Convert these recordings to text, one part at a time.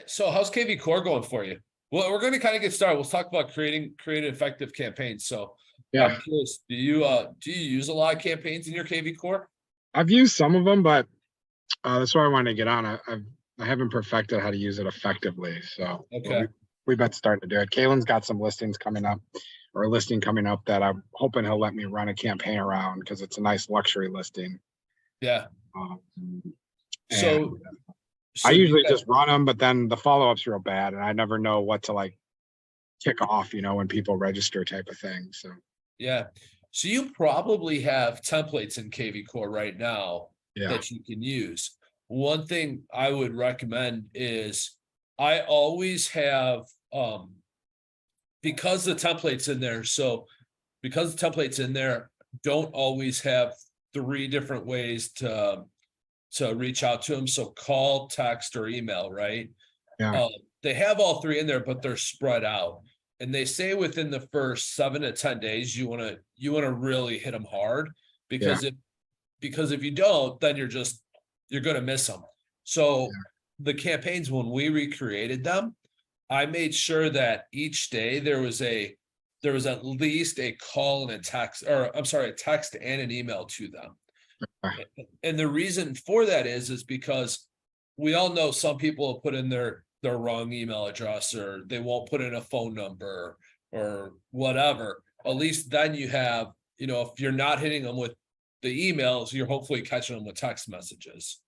So how's KV Core going for you? Well, we're going to kind of get started. We'll talk about creating effective campaigns. So Yeah, I'm curious, do you use a lot of campaigns in your KV Core? I've used some of them, but that's why I wanted to get on. I haven't perfected how to use it effectively. So Okay. we've been starting to do it. Kalen's got some listings coming up, or a listing coming up that I'm hoping he'll let me run a campaign around because it's a nice luxury listing. Yeah. Um, and So I you usually got, just run them, but then the follow up's real bad, and I never know what to like kick off. When people register, type of thing. So yeah. So you probably have templates in KV Core right now yeah, that you can use. One thing I would recommend is I always have because the template's in there. So because the template's in there, don't always have three different ways to reach out to them. So call, text, or email, right? yeah, They have all three in there, but they're spread out. And they say within the first 7 to 10 days, you want to really hit them hard yeah, because if you don't, then you're going to miss them. So the campaigns, when we recreated them, I made sure that each day there was at least a call and a text, or I'm sorry, a text and an email to them. And the reason for that is because we all know some people will put in their wrong email address, or they won't put in a phone number or whatever. At least then you have, if you're not hitting them with the emails, you're hopefully catching them with text messages.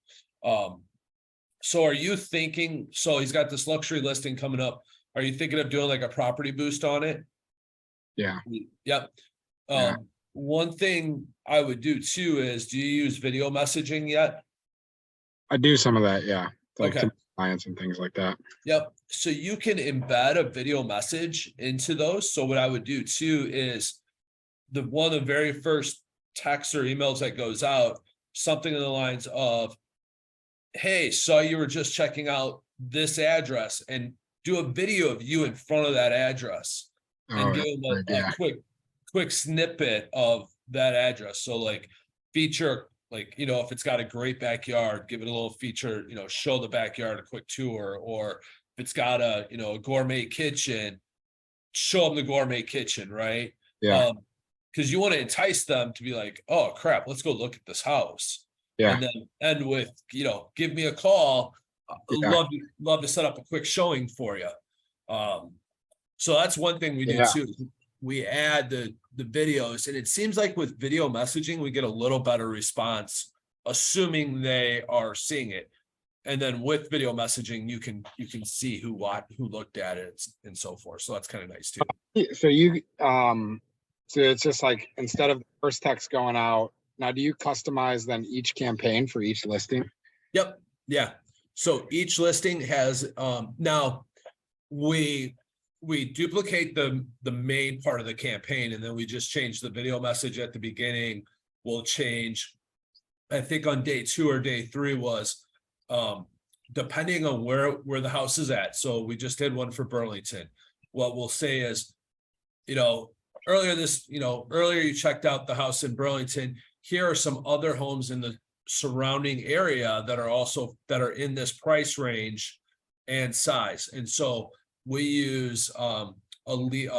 So are you thinking, so he's got this luxury listing coming up. Are you thinking of doing like a property boost on it? yeah, Yep. yeah. One thing I would do too is, do you use video messaging yet? I do some of that. Yeah, like Okay. to clients and things like that. Yep. So you can embed a video message into those. So what I would do too is one of the very first texts or emails that goes out, something in the lines of, hey, saw you were just checking out this address, and do a video of you in front of that address and Oh, give that's them a good a idea. quick snippet of that address. So like feature, like, if it's got a great backyard, give it a little feature, show the backyard, a quick tour, or if it's got a gourmet kitchen, show them the gourmet kitchen, right? Yeah, Because you want to entice them to be like, oh crap, let's go look at this house. yeah, And then end with, give me a call. yeah, Love to set up a quick showing for you. So that's one thing we do yeah. too. We add the videos, and it seems like with video messaging, we get a little better response, assuming they are seeing it. And then with video messaging, you can see who looked at it and so forth. So that's kind of nice too. So it's just like instead of the first text going out, now do you customize then each campaign for each listing? Yep. Yeah. So each listing has now we duplicate the main part of the campaign, and then we just change the video message at the beginning. We'll change, I think on day 2 or day 3 was depending on where the house is at. So we just did one for Burlington. What we'll say is, earlier you checked out the house in Burlington. Here are some other homes in the surrounding area that are in this price range and size. And so we use a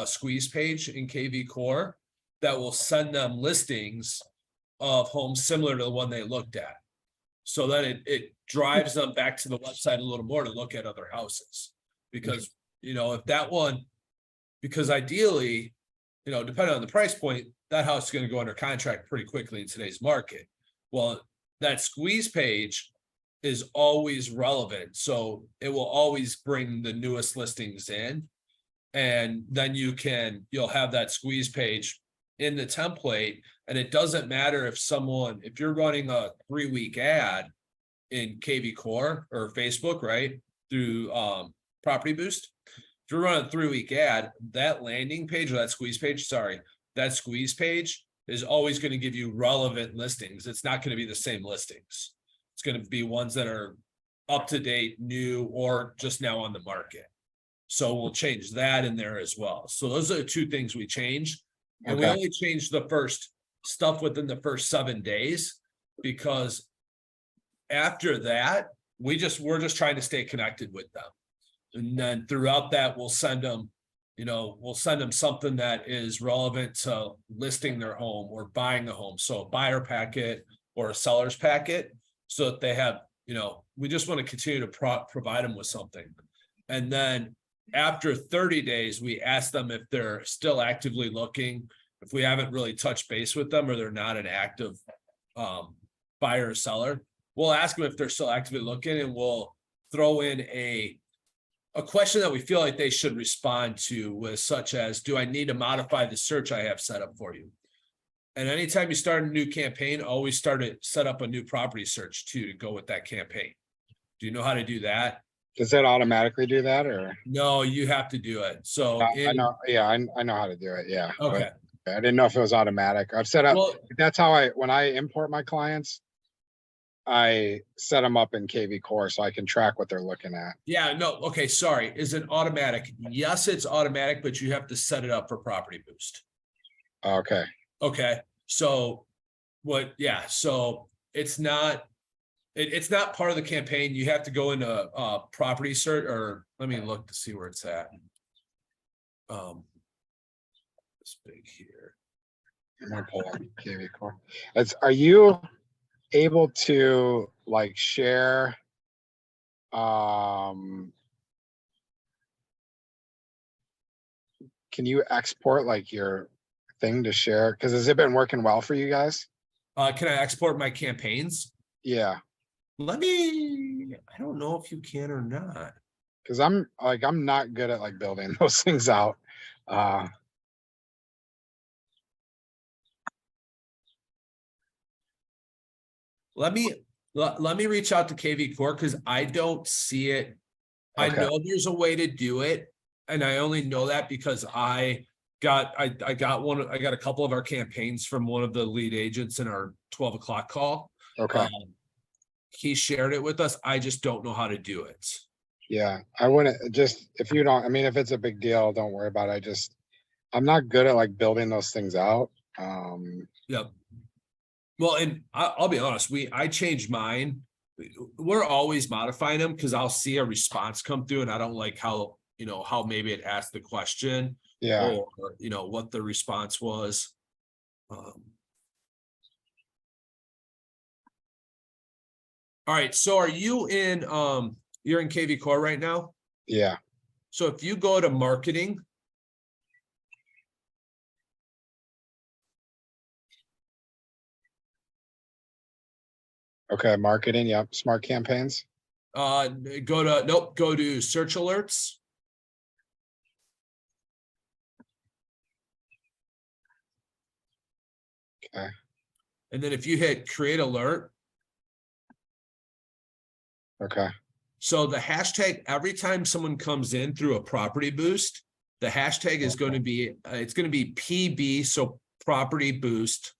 squeeze page in KV Core that will send them listings of homes similar to the one they looked at. So then it drives them back to the website a little more to look at other houses. Because, if that one, because ideally, depending on the price point, that house is going to go under contract pretty quickly in today's market. Well, that squeeze page is always relevant. So it will always bring the newest listings in. And then you'll have that squeeze page in the template. And it doesn't matter if you're running a 3-week ad in KV Core or Facebook, right? Through Property Boost. If you're running a 3-week ad, that landing page, or that squeeze page is always going to give you relevant listings. It's not going to be the same listings. It's going to be ones that are up to date, new, or just now on the market. So we'll change that in there as well. So those are the 2 things we change. And we only change the first stuff within the first 7 days, because after that, we're just trying to stay connected with them. And then throughout that, we'll send them something that is relevant to listing their home or buying a home. So a buyer packet or a seller's packet, so that they have, we just want to continue to provide them with something. And then after 30 days, we ask them if they're still actively looking, if we haven't really touched base with them or they're not an active buyer or seller. We'll ask them if they're still actively looking, and we'll throw in a question that we feel like they should respond to, with such as, do I need to modify the search I have set up for you? And anytime you start a new campaign, always set up a new property search too, to go with that campaign. Do you know how to do that? Does that automatically do that, or? No, you have to do it. So I know. Yeah, I know how to do it. Yeah. Okay. But I didn't know if it was automatic. I've set up, Well, that's how when I import my clients, I set them up in KV Core so I can track what they're looking at. yeah, no. Okay. Sorry. Is it automatic? Yes, it's automatic, but you have to set it up for Property Boost. Okay. Okay. So so it's not part of the campaign. You have to go into property search, or let me look to see where it's at. It's big here. I'm gonna pull up KV Core. Are you able to like share can you export like your thing to share? Because has it been working well for you guys? Can I export my campaigns? Yeah. I don't know if you can or not. Because I'm not good at like building those things out. Let me reach out to KV Core, because I don't see it. Okay. I know there's a way to do it, and I only know that because I got a couple of our campaigns from one of the lead agents in our 12 o'clock call. Okay. He shared it with us. I just don't know how to do it. Yeah, I wouldn't if you don't, I mean, if it's a big deal, don't worry about it. I'm not good at like building those things out. Yep. Well, and I'll be honest, I changed mine. We're always modifying them because I'll see a response come through and I don't like how maybe it asked the question. Yeah. Or what the response was. All right. So are you in, you're in KV Core right now? Yeah. So if you go to marketing. Okay. Marketing. Yep. Smart campaigns. Go to search alerts. Okay. And then if you hit create alert. Okay. So the hashtag, every time someone comes in through a property boost, the hashtag is going to be, it's going to be PB. So property boost,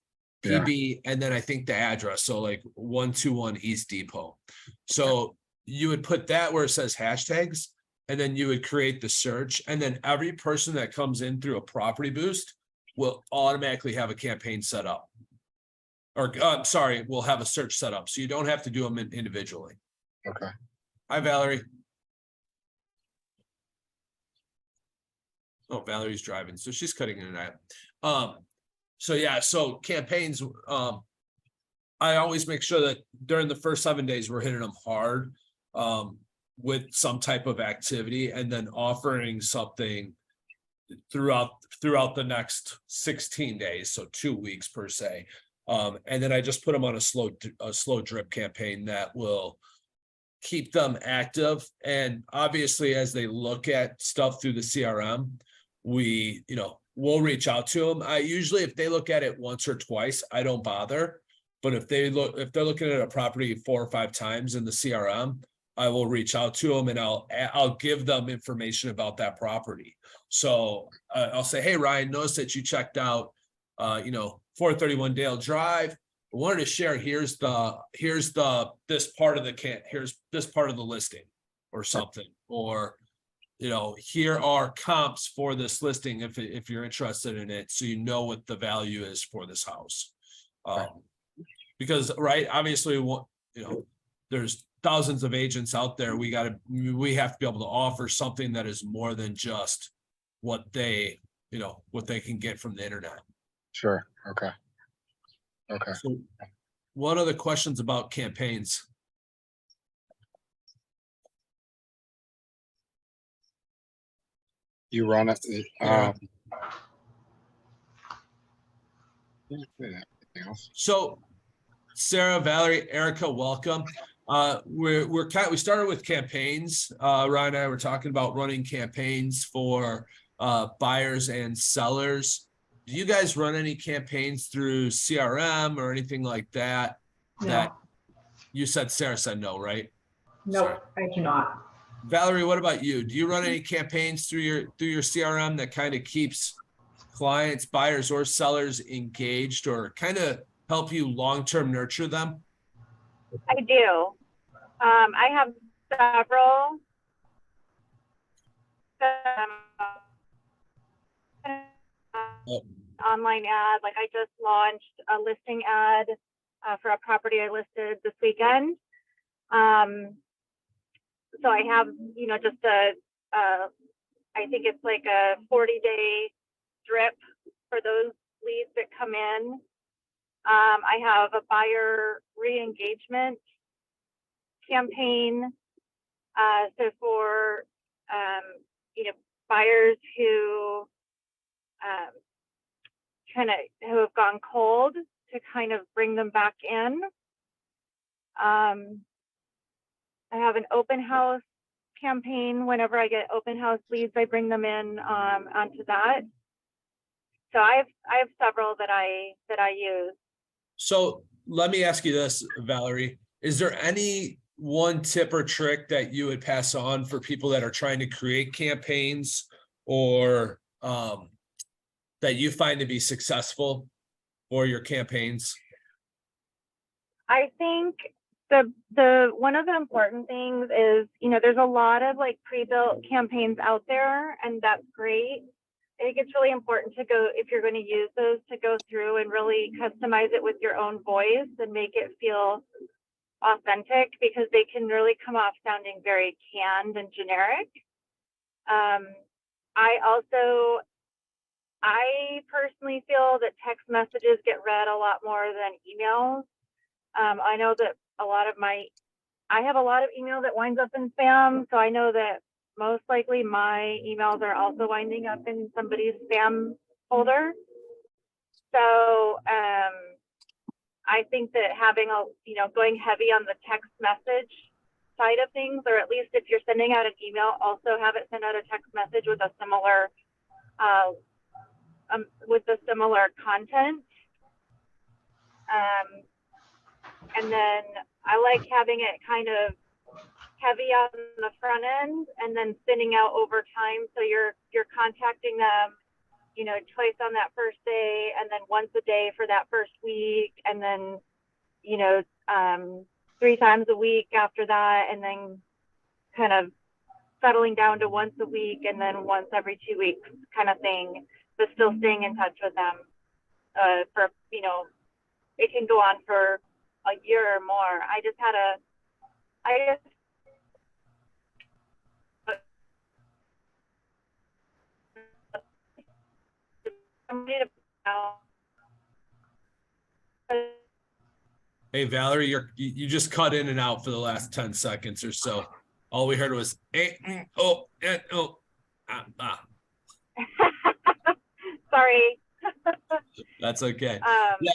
PB, and then I think the address. So like 121 East Depot. So you would put that where it says hashtags, and then you would create the search. And then every person that comes in through a property boost will automatically have a campaign set up. Or we'll have a search set up. So you don't have to do them individually. Okay. Hi, Valerie. Oh, Valerie's driving, so she's cutting in and out. So campaigns, I always make sure that during the first 7 days, we're hitting them hard with some type of activity, and then offering something throughout the next 16 days. So 2 weeks per se. And then I just put them on a slow drip campaign that will keep them active. And obviously, as they look at stuff through the CRM, we'll reach out to them. I usually, if they look at it once or twice, I don't bother. But if they're looking at a property 4 or 5 times in the CRM, I will reach out to them and I'll give them information about that property. So I'll say, hey, Ryan, notice that you checked out, 431 Dale Drive. I wanted to share, here's this part of the listing or something, or, here are comps for this listing if you're interested in it. So what the value is for this house. Because, right, obviously, there's thousands of agents out there. We have to be able to offer something that is more than just what they can get from the internet. Sure. Okay. So what other questions about campaigns? You run it. Anything else? So Sarah, Valerie, Erica, welcome. We started with campaigns. Ryan and I were talking about running campaigns for buyers and sellers. Do you guys run any campaigns through CRM or anything like that? No. That you said, Sarah said no, right? Nope, I do not. Valerie, what about you? Do you run any campaigns through your CRM that kind of keeps clients, buyers, or sellers engaged, or kind of help you long-term nurture them? I do. I have several online ad. Like I just launched a listing ad for a property I listed this weekend. So I have, just I think it's like a 40-day drip for those leads that come in. I have a buyer re-engagement campaign. So for, buyers who who have gone cold, to kind of bring them back in. I have an open house campaign. Whenever I get open house leads, I bring them in onto that. So I have several that I use. So let me ask you this, Valerie. Is there any one tip or trick that you would pass on for people that are trying to create campaigns, or that you find to be successful for your campaigns? I think the one of the important things is, there's a lot of like pre-built campaigns out there, and that's great. I think it's really important to go, if you're going to use those, to go through and really customize it with your own voice and make it feel authentic, because they can really come off sounding very canned and generic. I personally feel that text messages get read a lot more than emails. I know that I have a lot of email that winds up in spam, so I know that most likely my emails are also winding up in somebody's spam folder. So I think that having going heavy on the text message side of things, or at least if you're sending out an email, also have it send out a text message with a similar content. And then I like having it kind of heavy on the front end and then thinning out over time. So you're contacting them, twice on that first day, and then once a day for that first week, and then, 3 times a week after that, and then kind of settling down to once a week and then once every 2 weeks kind of thing, but still staying in touch with them for, it can go on for a year or more. Hey, Valerie, you just cut in and out for the last 10 seconds or so. All we heard was, Sorry. That's okay. Yeah,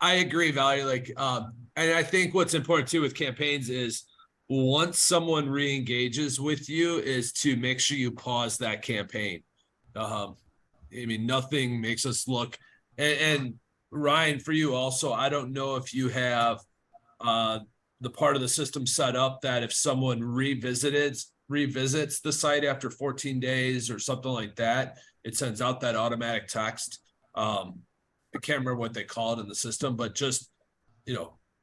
I agree, Valerie. And I think what's important too with campaigns is, once someone re-engages with you, is to make sure you pause that campaign. Nothing makes us look, and Ryan, for you also, I don't know if you have the part of the system set up that if someone revisits the site after 14 days or something like that, it sends out that automatic text. I can't remember what they call it in the system, but just,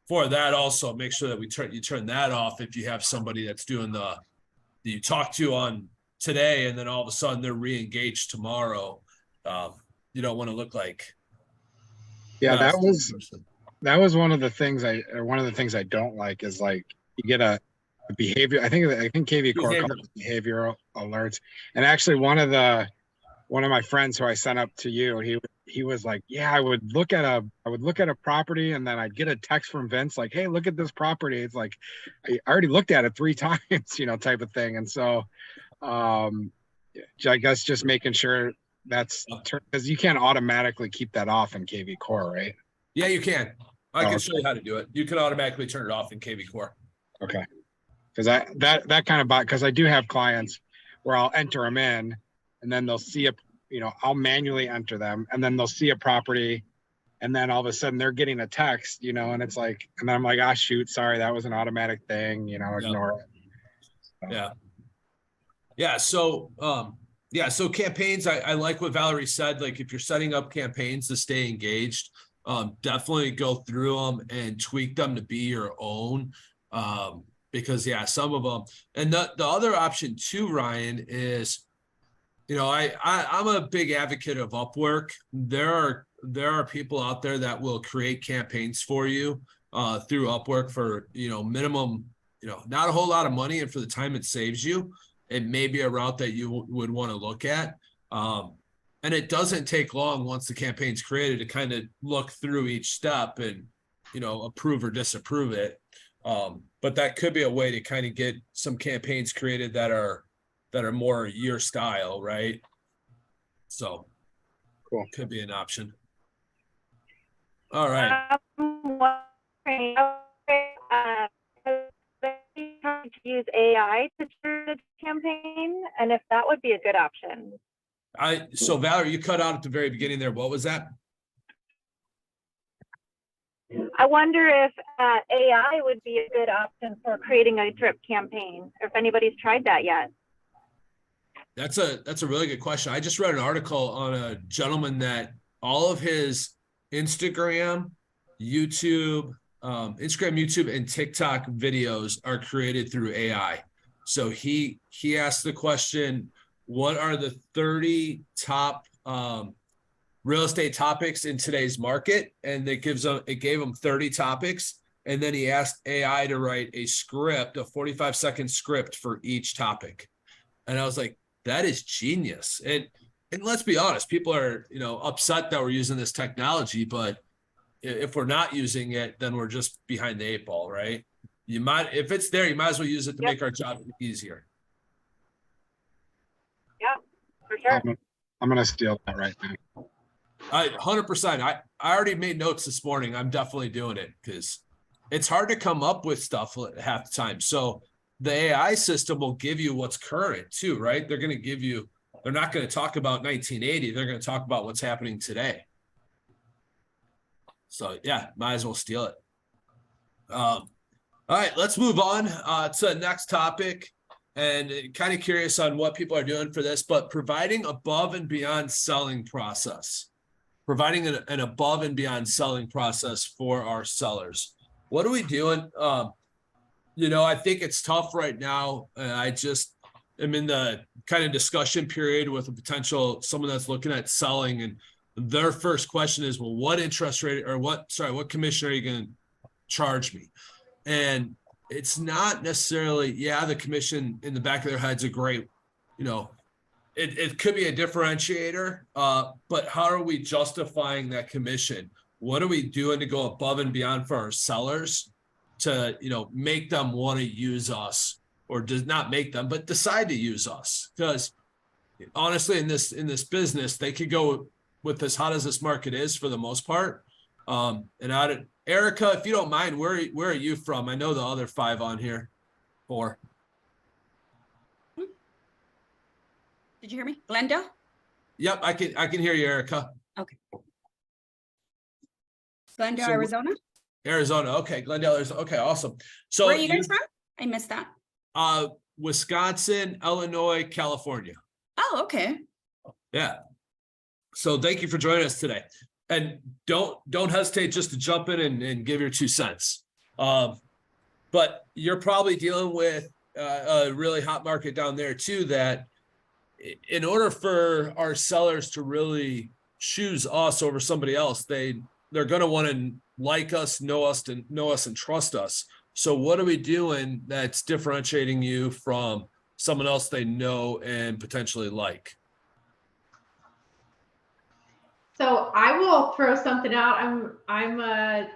for that also make sure that you turn that off if you have somebody that's doing that you talk to on today, and then all of a sudden they're re-engaged tomorrow. You don't want to look like. Yeah, that was one of the things I don't like, is like, you get a behavior. I think KV Core calls it behavioral alerts. And actually, one of my friends who I sent up to you, he was like, yeah, I would look at a property and then I'd get a text from Vince like, hey, look at this property. It's like, I already looked at it 3 times, type of thing. And so, I guess just making sure that's because you can't automatically keep that off in KV Core, right? Yeah, you can. I can show you how to do it. You can automatically turn it off in KV Core. Okay. Because that kind of because I do have clients where I'll enter them in and then they'll see I'll manually enter them and then they'll see a property and then all of a sudden they're getting a text, and it's like, and then I'm like, shoot, sorry, that was an automatic thing, ignore it. So. Yeah. So campaigns, I like what Valerie said. Like if you're setting up campaigns to stay engaged, definitely go through them and tweak them to be your own. Because some of them, and the other option too, Ryan, is, I'm a big advocate of Upwork. There are people out there that will create campaigns for you through Upwork for, minimum, not a whole lot of money. And for the time it saves you, it may be a route that you would want to look at. And it doesn't take long once the campaign's created to kind of look through each step and, approve or disapprove it. But that could be a way to kind of get some campaigns created that are more your style, right? So cool. Could be an option. All right. To use AI to turn a campaign, and if that would be a good option. So Valerie, you cut out at the very beginning there. What was that? I wonder if AI would be a good option for creating a drip campaign, or if anybody's tried that yet. That's a really good question. I just read an article on a gentleman that all of his Instagram, YouTube, and TikTok videos are created through AI. So he asked the question, what are the 30 top real estate topics in today's market? And it gave him 30 topics. And then he asked AI to write a 45-second script for each topic. And I was like, that is genius. And let's be honest, people are, upset that we're using this technology, but if we're not using it, then we're just behind the 8 ball, right? If it's there, you might as well use it to make our job easier. Yeah, for sure. I'm going to steal that right now. 100%. I already made notes this morning. I'm definitely doing it because it's hard to come up with stuff half the time. So the AI system will give you what's current too, right? They're not going to talk about 1980. They're going to talk about what's happening today. So might as well steal it. All right, let's move on to the next topic. And kind of curious on what people are doing for this, but providing above and beyond selling process. Providing an above and beyond selling process for our sellers. What are we doing? I think it's tough right now. I just am in the kind of discussion period with a potential someone that's looking at selling, and their first question is, well, what interest rate or what commission are you going to charge me? And it's not necessarily, the commission in the back of their head's a great, it could be a differentiator, but how are we justifying that commission? What are we doing to go above and beyond for our sellers to, make them want to use us, or does not make them, but decide to use us? Because honestly, in this business, they could go with as hot as this market is for the most part. And Erica, if you don't mind, where are you from? I know the other 5 on here. 4. Did you hear me? Glendale? Yep, I can hear you, Erica. Okay. Glendale, Arizona? Arizona. Okay, Glendale, Arizona. Okay, awesome. So where are you guys from? I missed that. Wisconsin, Illinois, California. Oh, okay. Yeah. So thank you for joining us today. And don't hesitate just to jump in and give your 2 cents. But you're probably dealing with a really hot market down there too, that in order for our sellers to really choose us over somebody else, they're going to want to like us, know us, and trust us. So what are we doing that's differentiating you from someone else they know and potentially like? So I will throw something out. I'm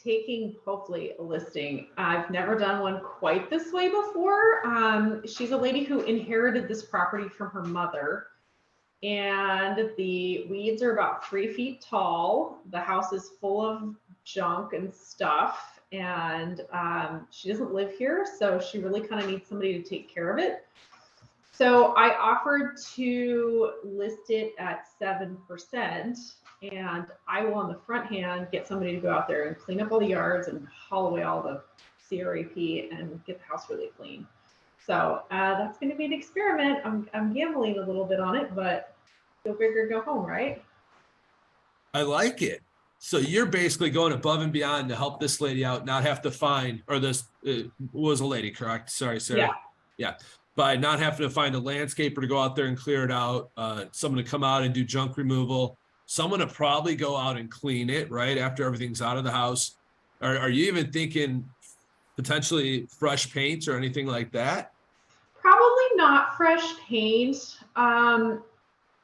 taking hopefully a listing. I've never done one quite this way before. She's a lady who inherited this property from her mother, and the weeds are about 3 feet tall. The house is full of junk and stuff, and she doesn't live here, so she really kind of needs somebody to take care of it. So I offered to list it at 7%, and I will on the front hand get somebody to go out there and clean up all the yards and haul away all the CRAP and get the house really clean. So that's going to be an experiment. I'm gambling a little bit on it, but go big or go home, right? I like it. So you're basically going above and beyond to help this lady out, not have to find, or this was a lady, correct? Sorry, Sarah. Yeah. Yeah. By not having to find a landscaper to go out there and clear it out, someone to come out and do junk removal, someone to probably go out and clean it, right, after everything's out of the house. Are you even thinking potentially fresh paints or anything like that? Probably not fresh paint.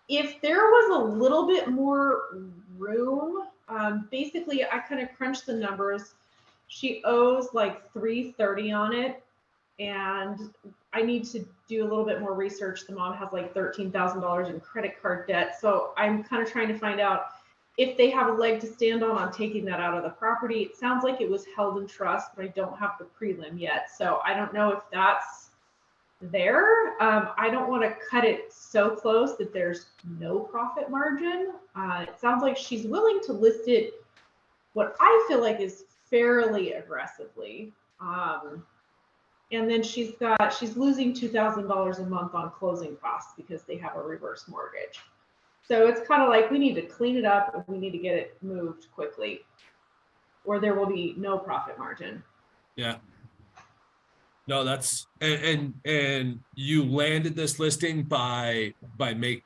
If there was a little bit more room, basically I kind of crunched the numbers. She owes like $330 on it, and I need to do a little bit more research. The mom has like $13,000 in credit card debt. So I'm kind of trying to find out if they have a leg to stand on taking that out of the property. It sounds like it was held in trust, but I don't have the prelim yet. So I don't know if that's there. I don't want to cut it so close that there's no profit margin. It sounds like she's willing to list it what I feel like is fairly aggressively. And then she's losing $2,000 a month on closing costs because they have a reverse mortgage. So it's kind of like we need to clean it up and we need to get it moved quickly, or there will be no profit margin. Yeah. No, that's and you landed this listing by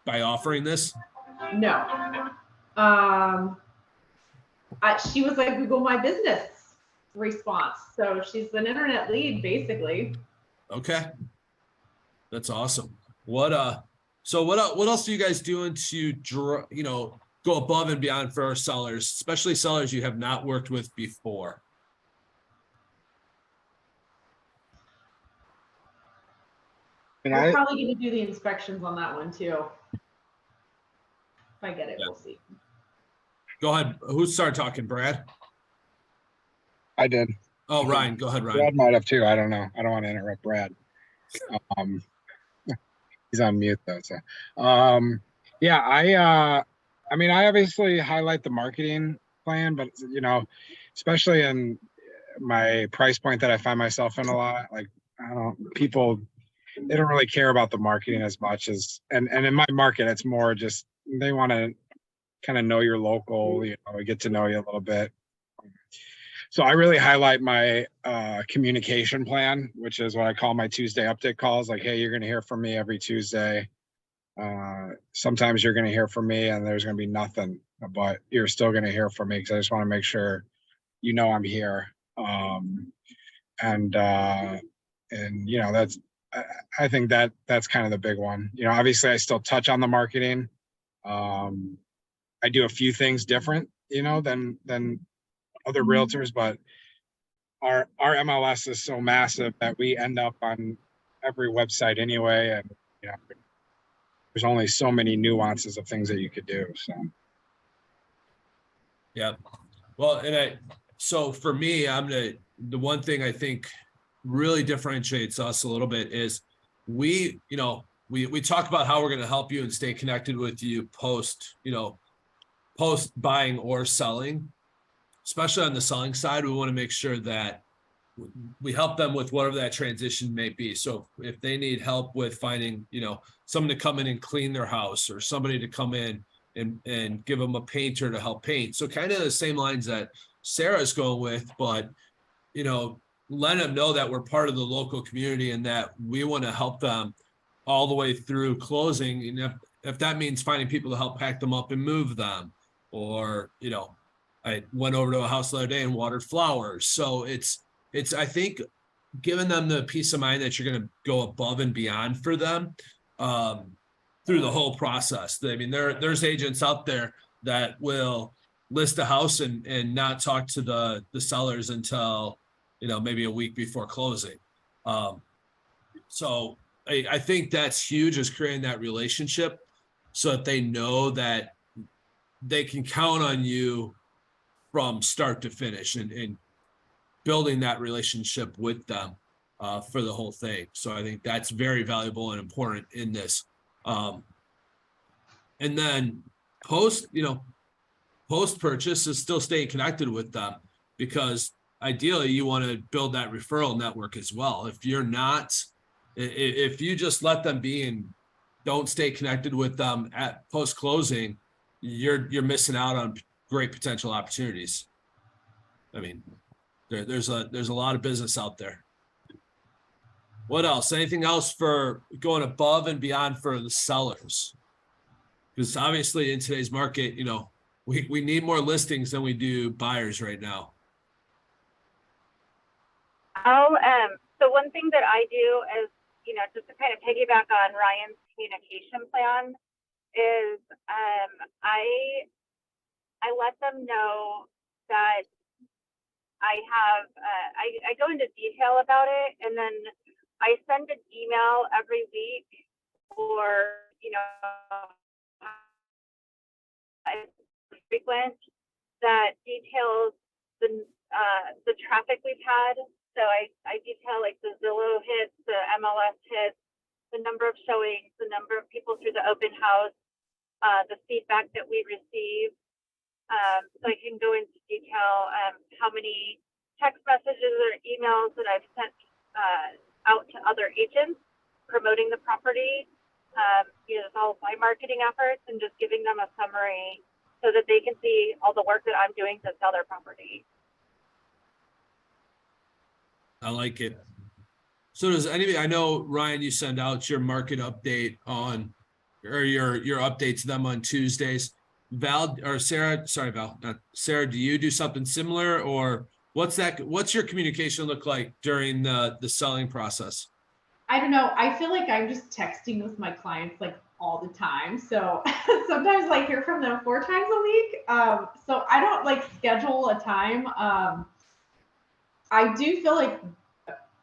offering this? No. She was like, Google my business response. So she's an internet lead basically. Okay. That's awesome. What else are you guys doing to go above and beyond for our sellers, especially sellers you have not worked with before? We're probably going to do the inspections on that one too. If I get it, Yeah. We'll see. Go ahead. Who started talking, Brad? I did. Oh, Ryan. Go ahead, Ryan. Brad might have too. I don't know. I don't want to interrupt Brad. He's on mute though. So, yeah, I mean, I obviously highlight the marketing plan, but especially in my price point that I find myself in a lot, like people, they don't really care about the marketing as much as, and in my market, it's more just, they want to kind of know your local, get to know you a little bit. So I really highlight my communication plan, which is what I call my Tuesday update calls. Like, hey, you're going to hear from me every Tuesday. Sometimes you're going to hear from me and there's going to be nothing, but you're still going to hear from me because I just want to make sure I'm here. That's, I think that's kind of the big one. Obviously I still touch on the marketing. I do a few things different, than other realtors, but our MLS is so massive that we end up on every website anyway, and there's only so many nuances of things that you could do. So yeah, well, so for me, the one thing I think really differentiates us a little bit is we talk about how we're going to help you and stay connected with you post buying or selling. Especially on the selling side, we want to make sure that we help them with whatever that transition may be. So if they need help with finding, someone to come in and clean their house, or somebody to come in and give them a painter to help paint. So kind of the same lines that Sarah's going with, but, let them know that we're part of the local community and that we want to help them all the way through closing. And if that means finding people to help pack them up and move them, or, I went over to a house the other day and watered flowers. So it's it's, I think, giving them the peace of mind that you're going to go above and beyond for them through the whole process. I mean, there's agents out there that will list a house and not talk to the sellers until, you know, maybe a week before closing. So I think that's huge, is creating that relationship so that they know that they can count on you from start to finish, and building that relationship with them for the whole thing. So I think that's very valuable and important in this. And then post purchase is still staying connected with them, because ideally you want to build that referral network as well. If you're not, if you just let them be and don't stay connected with them at post closing, you're missing out on great potential opportunities. I mean, there's a lot of business out there. What else? Anything else for going above and beyond for the sellers? Because obviously in today's market, you know, we need more listings than we do buyers right now. So one thing that I do is, you know, just to kind of piggyback on Ryan's communication plan, is I let them know that I have, I go into detail about it, and then I send an email every week, or, you know, frequent, that details the traffic we've had. So I detail like the Zillow hits, the MLS hits, the number of showings, the number of people through the open house, the feedback that we receive. So I can go into detail how many text messages or emails that I've sent out to other agents promoting the property. You know, it's all my marketing efforts, and just giving them a summary so that they can see all the work that I'm doing to sell their property. I like it. So does anybody, I know Ryan, you send out your market update on, or your updates to them on Tuesdays. Val or Sarah, sorry, Val, not Sarah, do you do something similar, or what's your communication look like during the selling process? I don't know. I feel like I'm just texting with my clients like all the time. So sometimes I hear from them 4 times a week. So I don't like schedule a time. I do feel like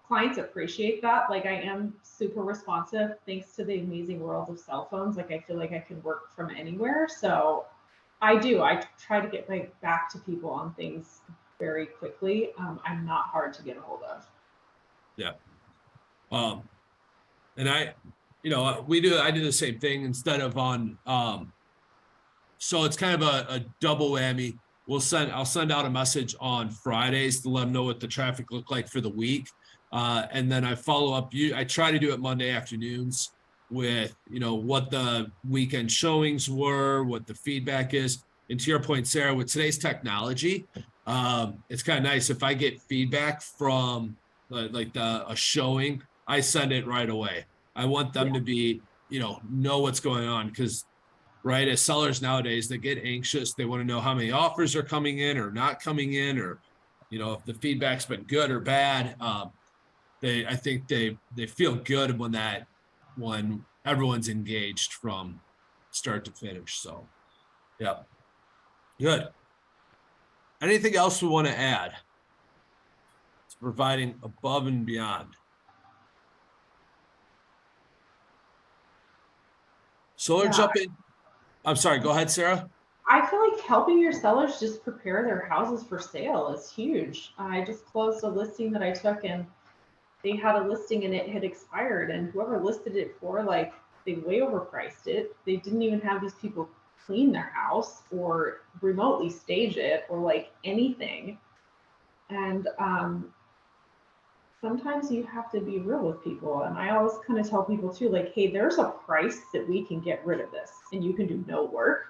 clients appreciate that. Like, I am super responsive thanks to the amazing world of cell phones. Like, I feel like I can work from anywhere. So I try to get back to people on things very quickly. I'm not hard to get a hold of. Yeah. And I do the same thing instead of on, so it's kind of a double whammy. I'll send out a message on Fridays to let them know what the traffic looked like for the week. And then I follow up. I try to do it Monday afternoons with, you know, what the weekend showings were, what the feedback is. And to your point, Sarah, with today's technology, it's kind of nice if I get feedback from like a showing, I send it right away. I want them to be, you know what's going on, because right, as sellers nowadays, they get anxious. They want to know how many offers are coming in or not coming in, or, you know, if the feedback's been good or bad. I think they feel good when everyone's engaged from start to finish. So, yeah, good. Anything else we want to add to providing above and beyond? So Yeah. jump in. I'm sorry, go ahead, Sarah. I feel like helping your sellers just prepare their houses for sale is huge. I just closed a listing that I took, and they had a listing and it had expired, and whoever listed it for, like, they way overpriced it. They didn't even have these people clean their house or remotely stage it or like anything. And sometimes you have to be real with people. And I always kind of tell people too, like, hey, there's a price that we can get rid of this and you can do no work.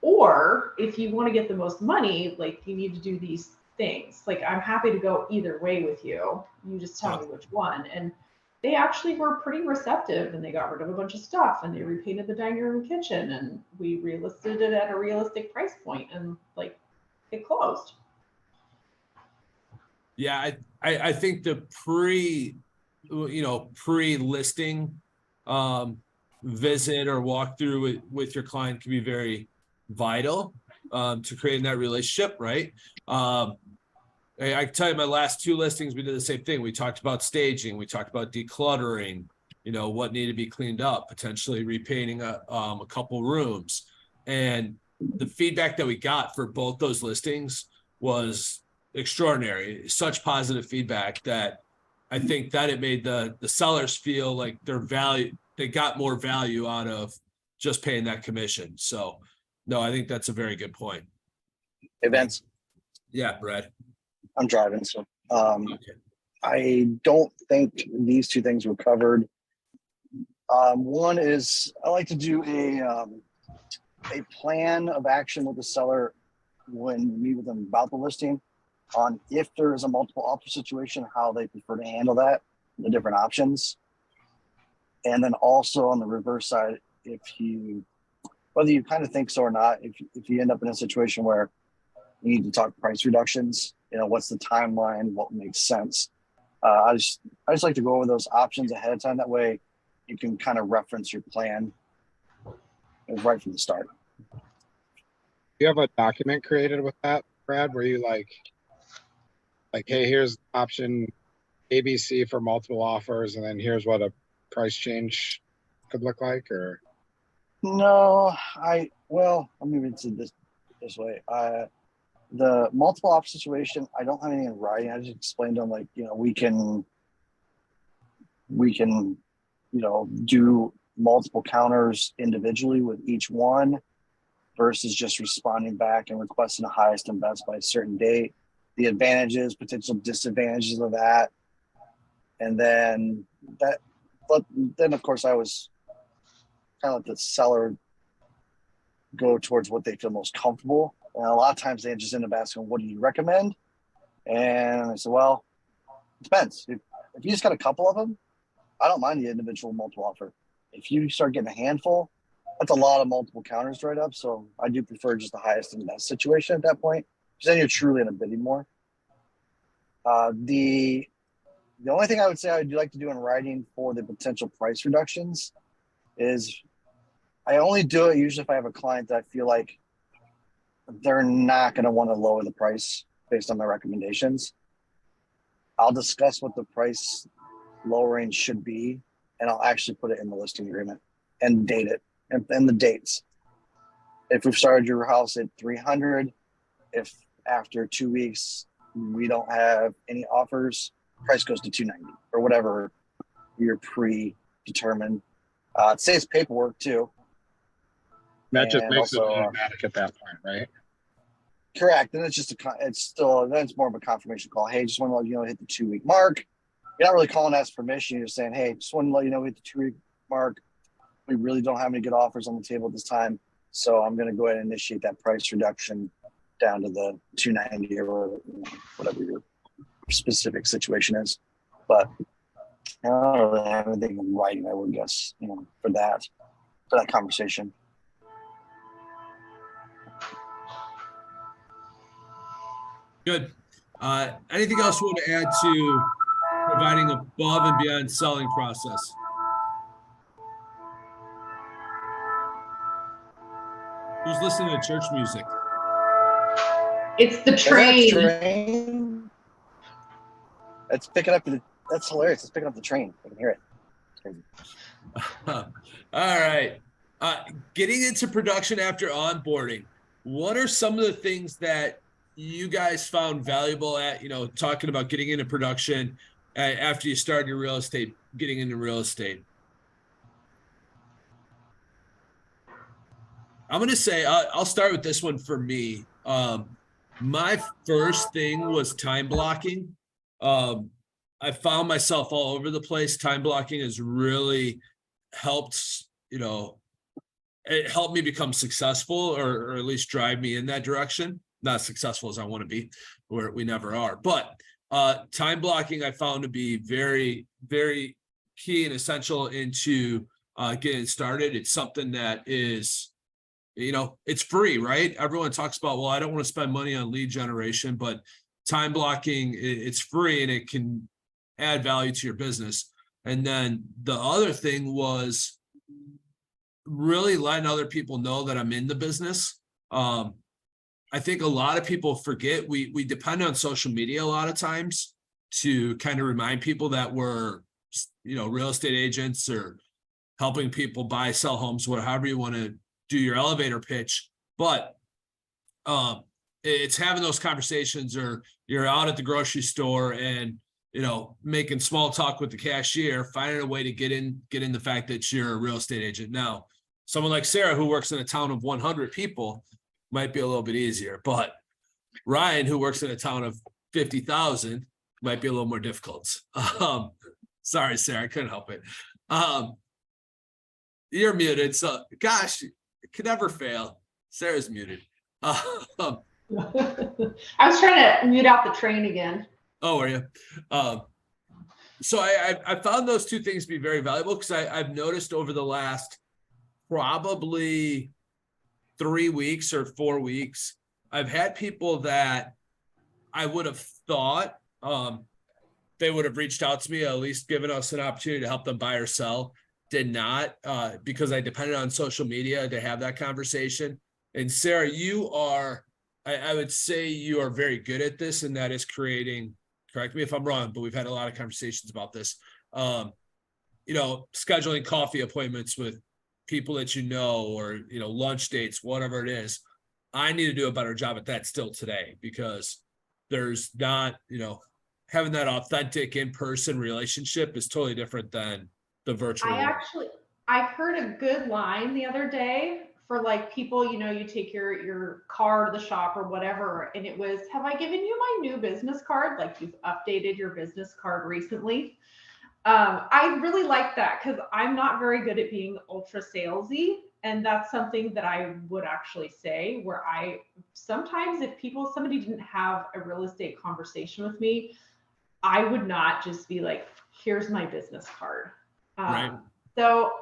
Or if you want to get the most money, like, you need to do these things. Like, I'm happy to go either way with you. You just tell me which one. And they actually were pretty receptive, and they got rid of a bunch of stuff, and they repainted the dining room and kitchen, and we relisted it at a realistic price point, and like, it closed. Yeah, I think the pre-listing visit or walkthrough with your client can be very vital to creating that relationship, right? I can tell you my last 2 listings, we did the same thing. We talked about staging, we talked about decluttering, what needed to be cleaned up, potentially repainting a couple rooms. And the feedback that we got for both those listings was extraordinary. Such positive feedback that I think that it made the sellers feel like they got more value out of just paying that commission. So no, I think that's a very good point. Hey, Vince, Yeah, Brad. I'm driving, so Okay. I don't think these 2 things were covered. One is I like to do a plan of action with the seller when we meet with them about the listing on if there is a multiple offer situation, how they prefer to handle that, the different options. And then also on the reverse side, whether you kind of think so or not, if you end up in a situation where you need to talk price reductions, what's the timeline, what makes sense. I just like to go over those options ahead of time. That way you can kind of reference your plan right from the start. You have a document created with that, Brad, where you like, hey, here's option ABC for multiple offers, and then here's what a price change could look like, or? No, let me read this way. The multiple offer situation, I don't have anything in writing. I just explained to them, we can, do multiple counters individually with each one versus just responding back and requesting the highest and best by a certain date, the advantages, potential disadvantages of that. And then of course I was kind of let the seller go towards what they feel most comfortable. And a lot of times they just end up asking, what do you recommend? And I said, well, it depends. If you just got a couple of them, I don't mind the individual multiple offer. If you start getting a handful, that's a lot of multiple counters right up. So I do prefer just the highest and best situation at that point, because then you're truly in a bidding war. The only thing I would say I would like to do in writing for the potential price reductions is I only do it usually if I have a client that I feel like they're not going to want to lower the price based on my recommendations. I'll discuss what the price lowering should be, and I'll actually put it in the listing agreement and date it and the dates. If we've started your house at 300, if after 2 weeks we don't have any offers, price goes to 290 or whatever you're predetermined. It saves paperwork too. That just And makes it also, automatic at that point, right? Correct. And it's more of a confirmation call. Hey, just want to let you know, hit the 2 week mark. You're not really calling to ask permission. You're saying, hey, just want to let you know, hit the 2 week mark. We really don't have any good offers on the table at this time. So I'm going to go ahead and initiate that price reduction down to the 290 or whatever your specific situation is. But I don't really have anything in writing, I would guess, for that conversation. Good. Anything else you want to add to providing above and beyond selling process? Who's listening to church music? It's the train. It's picking up. That's hilarious. It's picking up the train. I can hear it. It's crazy. All right. Getting into production after onboarding, what are some of the things that you guys found valuable at, talking about getting into production after you started your real estate, getting into real estate? I'm going to say, I'll start with this one for me. My first thing was time blocking. I found myself all over the place. Time blocking has really helped, it helped me become successful or at least drive me in that direction. Not as successful as I want to be, where we never are. But time blocking I found to be very, very key and essential into getting started. It's something that is, it's free, right? Everyone talks about, well, I don't want to spend money on lead generation, but time blocking, it's free and it can add value to your business. And then the other thing was really letting other people know that I'm in the business. I think a lot of people forget we depend on social media a lot of times to kind of remind people that we're, real estate agents or helping people buy, sell homes, however you want to do your elevator pitch. But it's having those conversations, or you're out at the grocery store and, making small talk with the cashier, finding a way to get in the fact that you're a real estate agent. Now, someone like Sarah, who works in a town of 100 people, might be a little bit easier, but Ryan, who works in a town of 50,000, might be a little more difficult. Sorry, Sarah, I couldn't help it. You're muted, so gosh, it could never fail. Sarah's muted. I was trying to mute out the train again. Oh, are you? So I found those two things to be very valuable, because I've noticed over the last probably 3 weeks or 4 weeks, I've had people that I would have thought they would have reached out to me, at least given us an opportunity to help them buy or sell, did not, because I depended on social media to have that conversation. And Sarah, you are, I would say you are very good at this, and that is creating, correct me if I'm wrong, but we've had a lot of conversations about this, scheduling coffee appointments with people that or, lunch dates, whatever it is. I need to do a better job at that still today, because there's not, having that authentic in-person relationship is totally different than the virtual. I heard a good line the other day for like people, you take your car to the shop or whatever, and it was, have I given you my new business card? Like, you've updated your business card recently. I really like that, because I'm not very good at being ultra salesy. And that's something that I would actually say, where sometimes if somebody didn't have a real estate conversation with me, I would not just be like, here's my business card. Right. So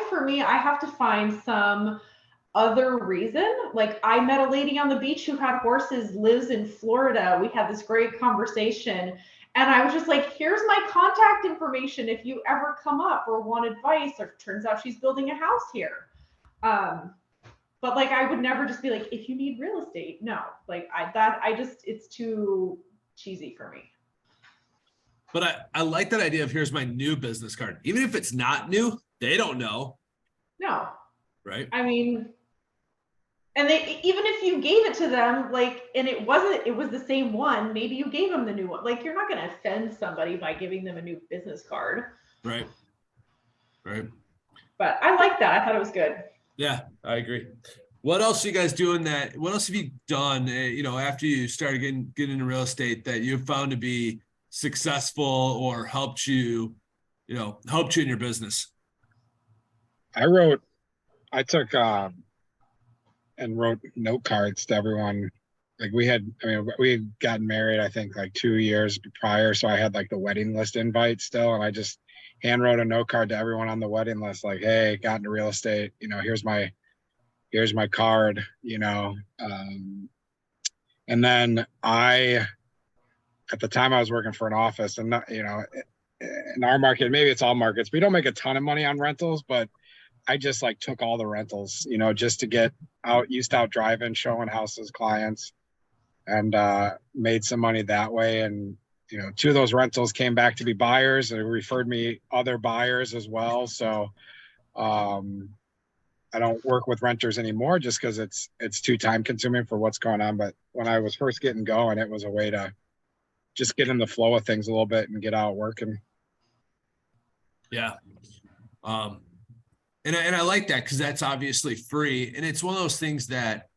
for me, I have to find some other reason. Like, I met a lady on the beach who had horses, lives in Florida. We had this great conversation. And I was just like, here's my contact information if you ever come up or want advice, or turns out she's building a house here. But like, I would never just be like, if you need real estate, no, like it's too cheesy for me. But I like that idea of, here's my new business card. Even if it's not new, they don't know. No. Right. I mean, and even if you gave it to them, like, and it was the same one, maybe you gave them the new one. Like, you're not going to offend somebody by giving them a new business card. Right. Right. But I like that. I thought it was good. Yeah, I agree. What else are you guys doing what else have you done, after you started getting into real estate, that you've found to be successful or helped you in your business? I took and wrote note cards to everyone. Like, we had gotten married, I think, like 2 years prior. So I had like the wedding list invite still. And I just hand wrote a note card to everyone on the wedding list, like, hey, got into real estate, here's my card, and then at the time I was working for an office, and not, in our market, maybe it's all markets, we don't make a ton of money on rentals, but I just like took all the rentals, just to get used out driving, showing houses, clients, and made some money that way. And 2 of those rentals came back to be buyers, and referred me other buyers as well. So I don't work with renters anymore, just because it's too time consuming for what's going on. But when I was first getting going, it was a way to just get in the flow of things a little bit and get out working. Yeah. And I like that, because that's obviously free. And it's one of those things that,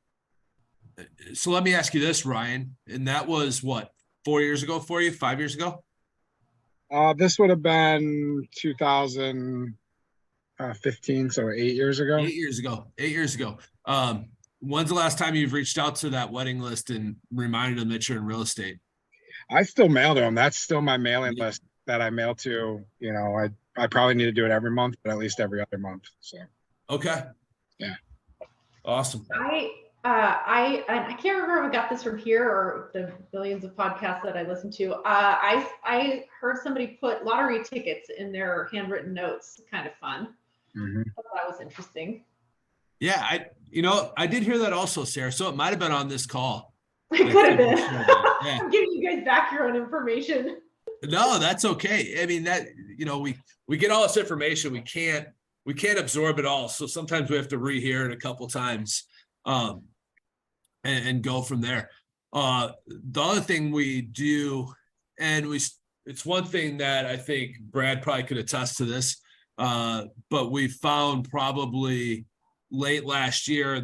so let me ask you this, Ryan, and that was what, 4 years ago for you, 5 years ago? This would have been 2015, so 8 years ago. 8 years ago. 8 years ago. When's the last time you've reached out to that wedding list and reminded them that you're in real estate? I still mail to them. That's still my mailing list that I mail to. I probably need to do it every month, but at least every other month. So. Okay. Yeah. Awesome. I can't remember if I got this from here or the billions of podcasts that I listen to. I heard somebody put lottery tickets in their handwritten notes. Kind of fun. Mhm. Thought that was interesting. Yeah, I did hear that also, Sarah. So it might have been on this call. It could have been. Yeah. I'm giving you guys back your own information. No, that's okay. I mean, that, we get all this information. We can't absorb it all. So sometimes we have to rehear it a couple times, and go from there. The other thing we do, and it's one thing that I think Brad probably could attest to this, but we found probably late last year,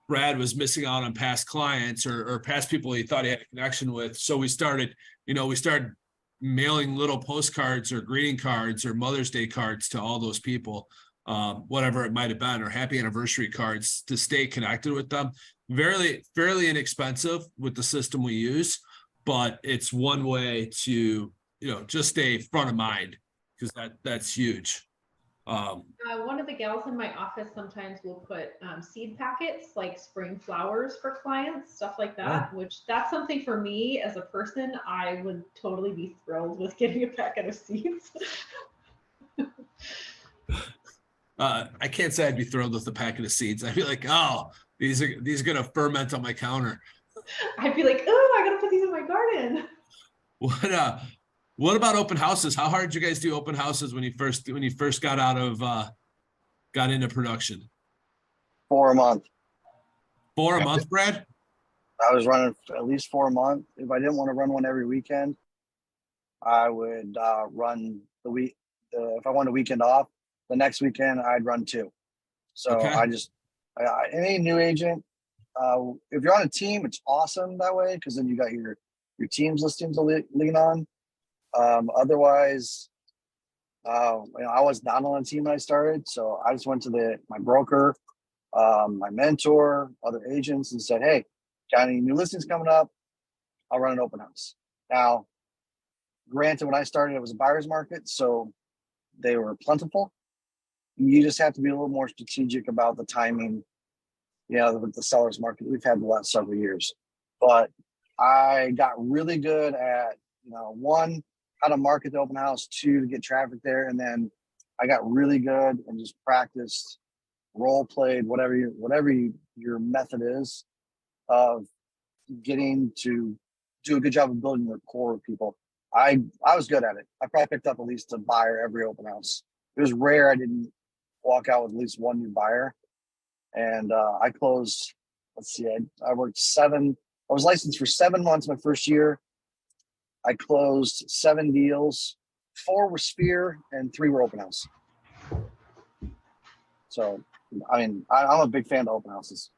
Brad was missing out on past clients or past people he thought he had a connection with. So we started mailing little postcards or greeting cards or Mother's Day cards to all those people, whatever it might have been, or happy anniversary cards to stay connected with them. Fairly inexpensive with the system we use, but it's one way to, just stay front of mind, because that's huge. One of the gals in my office sometimes will put seed packets, like spring flowers for clients, stuff like that, which that's something for me as a person, I would totally be thrilled with getting a packet of seeds. I can't say I'd be thrilled with a packet of seeds. I'd be like, oh, these are going to ferment on my counter. I'd be like, oh, I got to put these in my garden. What about open houses? How hard did you guys do open houses when you first got into production? 4 a month. 4 a month, Brad? I was running at least 4 a month. If I didn't want to run one every weekend, I would run the week. If I wanted a weekend off, the next weekend I'd run 2. So Okay. Any new agent, if you're on a team, it's awesome that way, because then you got your team's listings to lean on. Otherwise, I was not on a team when I started, so I just went to my broker, my mentor, other agents, and said, "Hey, got any new listings coming up? I'll run an open house." Now, granted, when I started, it was a buyer's market, so they were plentiful. You just have to be a little more strategic about the timing, with the seller's market we've had the last several years. But I got really good at, one, how to market the open house, 2, to get traffic there. And then I got really good and just practiced, role played, whatever your method is, of getting to do a good job of building rapport with people. I was good at it. I probably picked up at least a buyer every open house. It was rare I didn't walk out with at least one new buyer. And I closed, I worked 7, I was licensed for 7 months my first year. I closed 7 deals, 4 were Sphere and 3 were open house. So, I'm a big fan of open houses.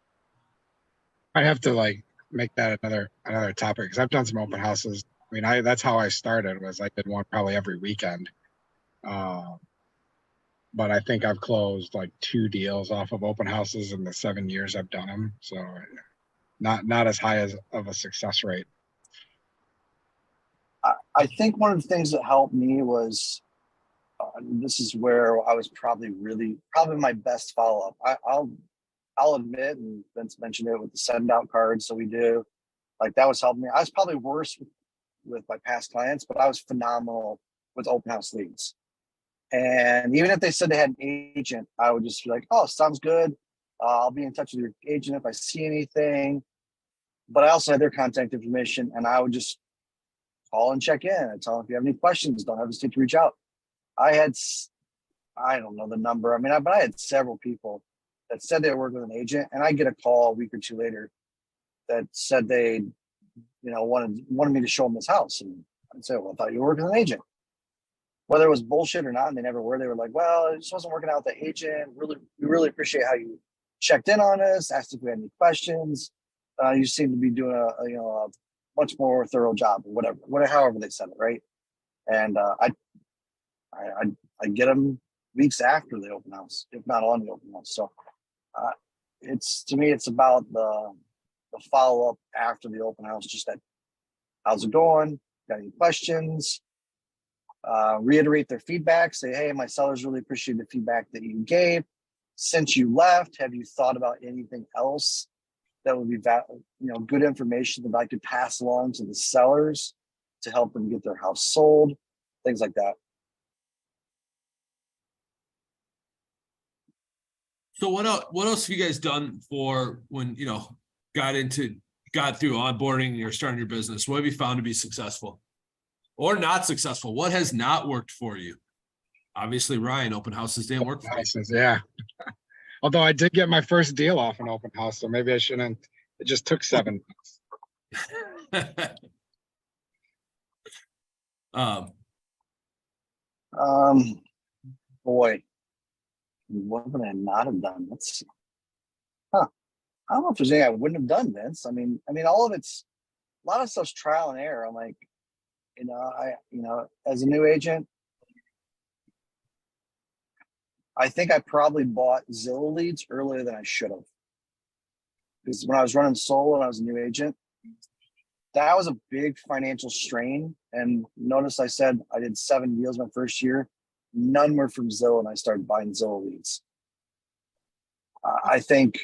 I have to make that another topic, because I've done some open houses. That's how I started, was I did one probably every weekend. But I think I've closed 2 deals off of open houses in the 7 years I've done them. So not as high of a success rate. I think one of the things that helped me was, this is where I was probably my best follow-up. I'll admit, and Vince mentioned it with the send out cards. So we do, that was helping me. I was probably worse with my past clients, but I was phenomenal with open house leads. And even if they said they had an agent, I would just be like, "Oh, sounds good. I'll be in touch with your agent if I see anything." But I also had their contact information, and I would just call and check in and tell them, if you have any questions, don't hesitate to reach out. I don't know the number. But I had several people that said they were working with an agent, and I get a call a week or 2 later that said they, wanted me to show them this house. And I'd say, "Well, I thought you were working with an agent." Whether it was bullshit or not, and they never were, they were like, "Well, it just wasn't working out with the agent. We really appreciate how you checked in on us, asked if we had any questions. You seem to be doing a much more thorough job," or whatever, however they said it, right? And I get them weeks after the open house, if not on the open house. So to me, it's about the follow up after the open house. Just that, how's it going? Got any questions? Reiterate their feedback. Say, "Hey, my sellers really appreciate the feedback that you gave. since you left, have you thought about anything else that would be good information that I could pass along to the sellers to help them get their house sold, things like that. So what else have you guys done for when, got through onboarding and you're starting your business? What have you found to be successful or not successful? What has not worked for you? Obviously, Ryan, open houses didn't work for you. Yeah. Although I did get my first deal off an open house, so maybe I shouldn't. It just took 7 months. Boy, what would I not have done? Let's see. I don't know if there's anything I wouldn't have done, Vince. I mean, all of it's a lot of stuff's trial and error. I'm like, as a new agent, I think I probably bought Zillow leads earlier than I should have. Because when I was running solo and I was a new agent, that was a big financial strain. And notice I said I did 7 deals my first year. None were from Zillow, and I started buying Zillow leads. I think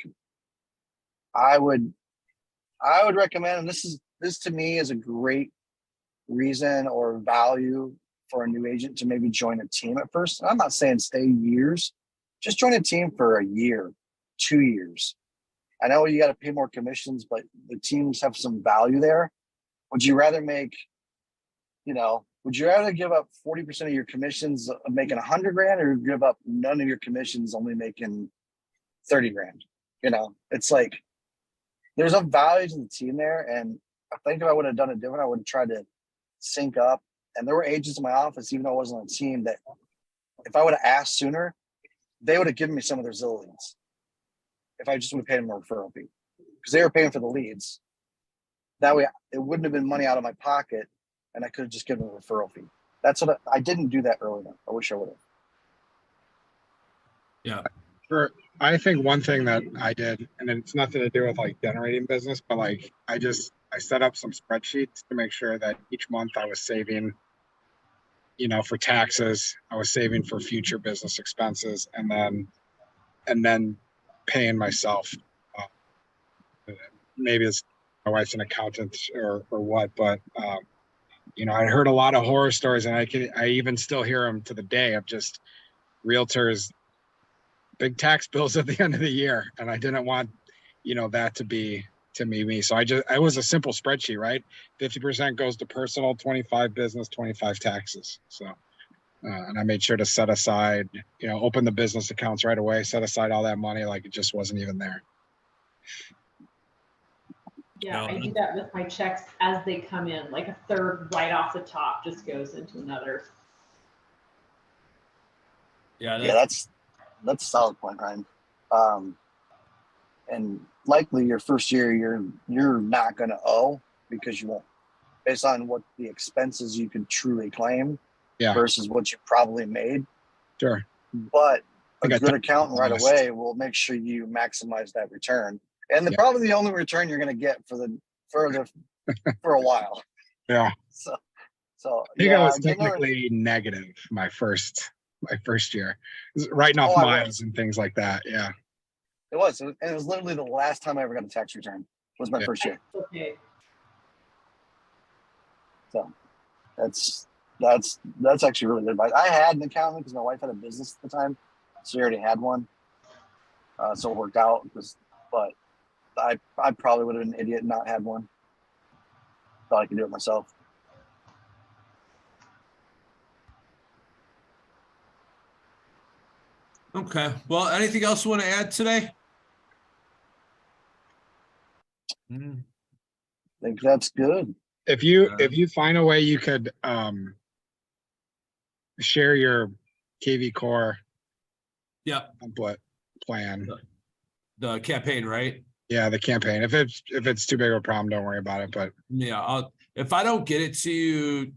I would recommend, and this to me is a great reason or value for a new agent to maybe join a team at first. And I'm not saying stay years, just join a team for a year, 2 years. I know you got to pay more commissions, but the teams have some value there. Would you rather give up 40% of your commissions of making 100 grand, or give up none of your commissions only making 30 grand? It's like, there's a value to the team there. And I think if I would have done it different, I would have tried to sync up. And there were agents in my office, even though I wasn't on a team, that if I would have asked sooner, they would have given me some of their Zillow leads. If I just would have paid them a referral fee, because they were paying for the leads. That way it wouldn't have been money out of my pocket, and I could have just given them a referral fee. That's what I didn't do that early enough. I wish I would have. Yeah. I think one thing that I did, and it's nothing to do with like generating business, but like I set up some spreadsheets to make sure that each month I was saving, for taxes, I was saving for future business expenses, and then paying myself. Maybe it's my wife's an accountant or what, but I heard a lot of horror stories, and I even still hear them to the day, of just realtors big tax bills at the end of the year, and I didn't want that to be me. So I was a simple spreadsheet, right? 50% goes to personal, 25 business, 25 taxes. So and I made sure to set aside, open the business accounts right away, set aside all that money like it just wasn't even there. Yeah, I do that with my checks as they come in, like a third right off the top just goes into another. Yeah, that's a solid point, Ryan. And likely your first year, you're not going to owe, because you won't, based on what the expenses you can truly claim versus what you probably made. Sure. But a good accountant right away will make sure you maximize that return. And probably the only return you're going to get for a while. Yeah. So I think I was technically negative my first year, writing off miles and things like that. Yeah. It was, and it was literally the last time I ever got a tax return. Was my first year. Okay. So that's actually really good advice. I had an accountant because my wife had a business at the time, so we already had one. So it worked out. But I probably would have been an idiot and not had one. Thought I could do it myself. Okay. Well, anything else you want to add today? I think that's good. If you find a way you could share your KV Core template plan. The campaign, right? Yeah, the campaign. If it's too big of a problem, don't worry about it. But yeah, if I don't get it to you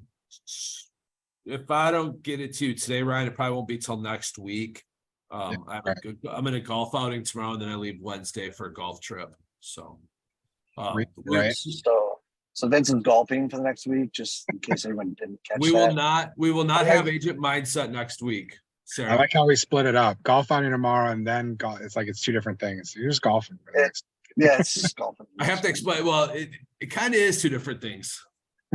today, Ryan, it probably won't be till next week. I'm in a golf outing tomorrow, and then I leave Wednesday for a golf trip. So, right. So Vincent's golfing for the next week, just in case anyone didn't catch that. We will not have agent mindset next week. Sarah. I like how we split it up. Golf outing tomorrow and then golf. It's like it's two different things. You're just golfing. Yeah, it's just golfing. I have to explain. Well, it kind of is two different things.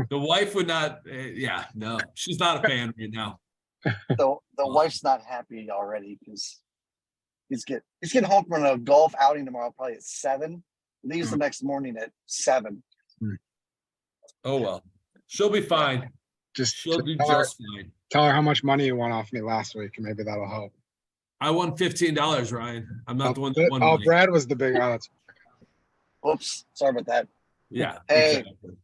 The wife would not. Yeah, no, she's not a fan right now. The wife's not happy already because he's getting home from a golf outing tomorrow, probably at 7. Leaves the next morning at 7. Oh well, she'll be fine. She'll do just fine. Tell her how much money you won off me last week, and maybe that'll help. I won $15, Ryan. I'm not the one that won. Oh, money. Brad was the big. Oh, that's Oops, sorry about that. Yeah. Hey. Exactly.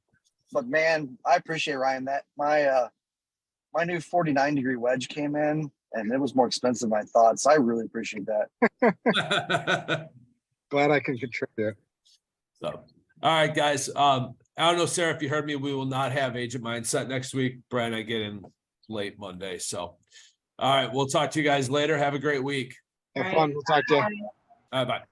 But man, I appreciate Ryan that my new 49-degree wedge came in and it was more expensive than I thought. So I really appreciate that. glad I can contribute. So, all right, guys. I don't know, Sarah, if you heard me, we will not have Agent Mindset next week. Brian, I get in late Monday. So, all right, we'll talk to you guys later. Have a great week. Have All fun. right. We'll talk to you. Bye. Bye.